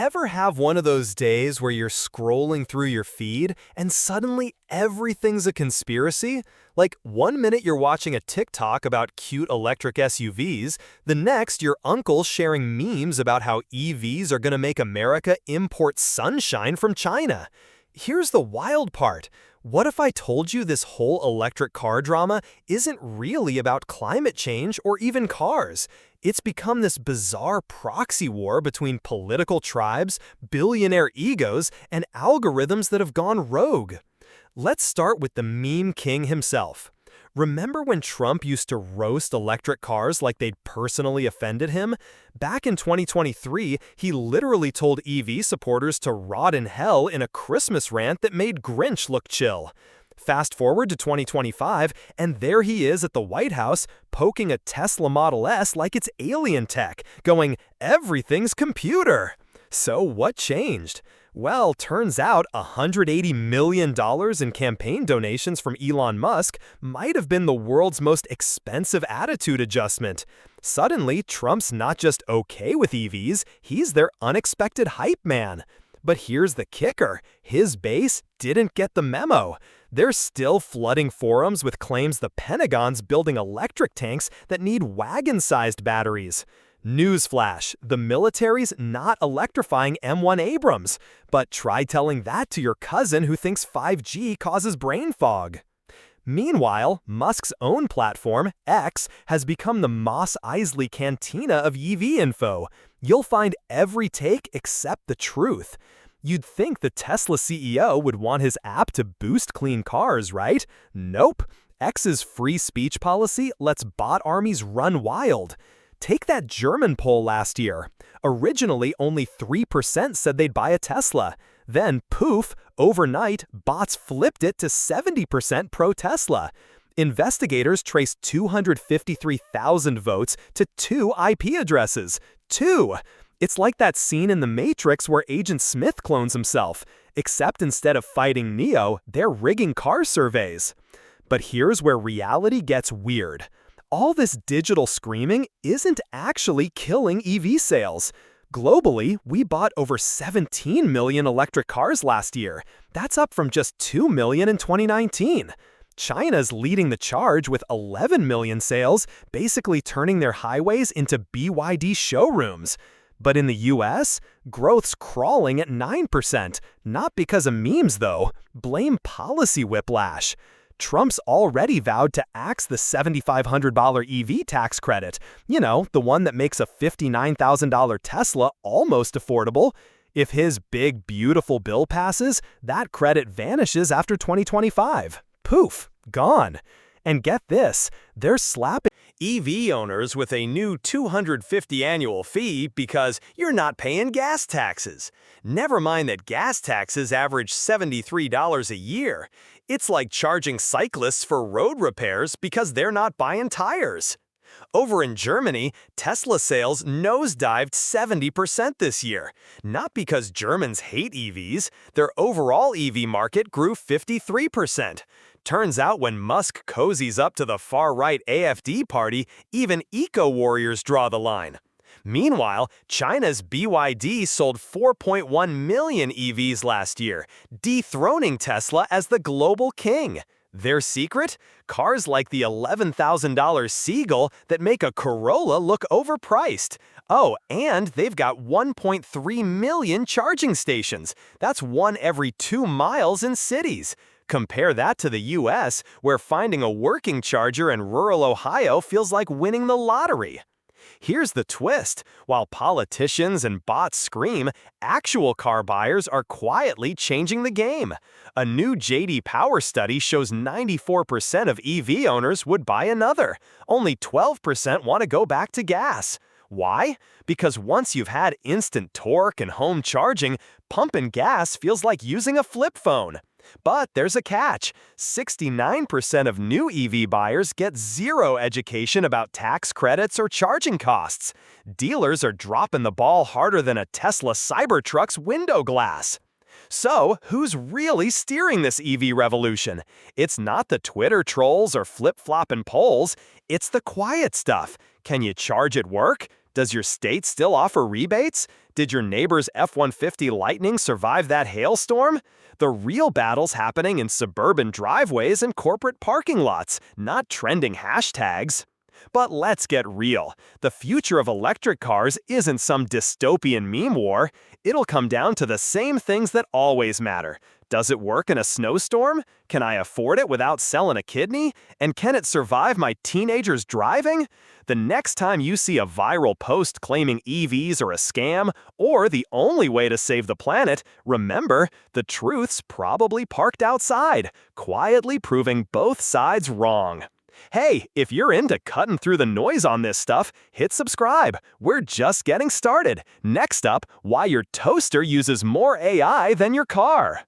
Ever have one of those days where you're scrolling through your feed and suddenly everything's a conspiracy? Like, one minute you're watching a TikTok about cute electric SUVs, the next your uncle's sharing memes about how EVs are gonna make America import sunshine from China. Here's the wild part. What if I told you this whole electric car drama isn't really about climate change or even cars? It's become this bizarre proxy war between political tribes, billionaire egos, and algorithms that have gone rogue. Let's start with the meme king himself. Remember when Trump used to roast electric cars like they'd personally offended him? Back in 2023, he literally told EV supporters to rot in hell in a Christmas rant that made Grinch look chill. Fast forward to 2025, and there he is at the White House poking a Tesla Model S like it's alien tech, going, "Everything's computer." So what changed? Well, turns out $180 million in campaign donations from Elon Musk might have been the world's most expensive attitude adjustment. Suddenly, Trump's not just okay with EVs, he's their unexpected hype man. But here's the kicker, his base didn't get the memo. They're still flooding forums with claims the Pentagon's building electric tanks that need wagon-sized batteries. Newsflash, the military's not electrifying M1 Abrams, but try telling that to your cousin who thinks 5G causes brain fog. Meanwhile, Musk's own platform, X, has become the Mos Eisley cantina of EV info. You'll find every take except the truth. You'd think the Tesla CEO would want his app to boost clean cars, right? Nope. X's free speech policy lets bot armies run wild. Take that German poll last year. Originally, only 3% said they'd buy a Tesla. Then, poof, overnight, bots flipped it to 70% pro-Tesla. Investigators traced 253,000 votes to 2 IP addresses. 2! It's like that scene in The Matrix where Agent Smith clones himself, except instead of fighting Neo, they're rigging car surveys. But here's where reality gets weird. All this digital screaming isn't actually killing EV sales. Globally, we bought over 17 million electric cars last year. That's up from just 2 million in 2019. China's leading the charge with 11 million sales, basically turning their highways into BYD showrooms. But in the US, growth's crawling at 9%. Not because of memes, though. Blame policy whiplash. Trump's already vowed to axe the $7,500 EV tax credit. You know, the one that makes a $59,000 Tesla almost affordable. If his big, beautiful bill passes, that credit vanishes after 2025. Poof, gone. And get this, they're slapping EV owners with a new $250 annual fee because you're not paying gas taxes. Never mind that gas taxes average $73 a year. It's like charging cyclists for road repairs because they're not buying tires. Over in Germany, Tesla sales nosedived 70% this year. Not because Germans hate EVs, their overall EV market grew 53%. Turns out when Musk cozies up to the far-right AfD party, even eco-warriors draw the line. Meanwhile, China's BYD sold 4.1 million EVs last year, dethroning Tesla as the global king. Their secret? Cars like the $11,000 Seagull that make a Corolla look overpriced. Oh, and they've got 1.3 million charging stations. That's one every 2 miles in cities. Compare that to the US, where finding a working charger in rural Ohio feels like winning the lottery. Here's the twist. While politicians and bots scream, actual car buyers are quietly changing the game. A new J.D. Power study shows 94% of EV owners would buy another. Only 12% want to go back to gas. Why? Because once you've had instant torque and home charging, pumping gas feels like using a flip phone. But there's a catch. 69% of new EV buyers get zero education about tax credits or charging costs. Dealers are dropping the ball harder than a Tesla Cybertruck's window glass. So, who's really steering this EV revolution? It's not the Twitter trolls or flip-flopping polls. It's the quiet stuff. Can you charge at work? Does your state still offer rebates? Did your neighbor's F-150 Lightning survive that hailstorm? The real battle's happening in suburban driveways and corporate parking lots, not trending hashtags. But let's get real. The future of electric cars isn't some dystopian meme war. It'll come down to the same things that always matter. Does it work in a snowstorm? Can I afford it without selling a kidney? And can it survive my teenagers driving? The next time you see a viral post claiming EVs are a scam, or the only way to save the planet, remember, the truth's probably parked outside, quietly proving both sides wrong. Hey, if you're into cutting through the noise on this stuff, hit subscribe. We're just getting started. Next up, why your toaster uses more AI than your car.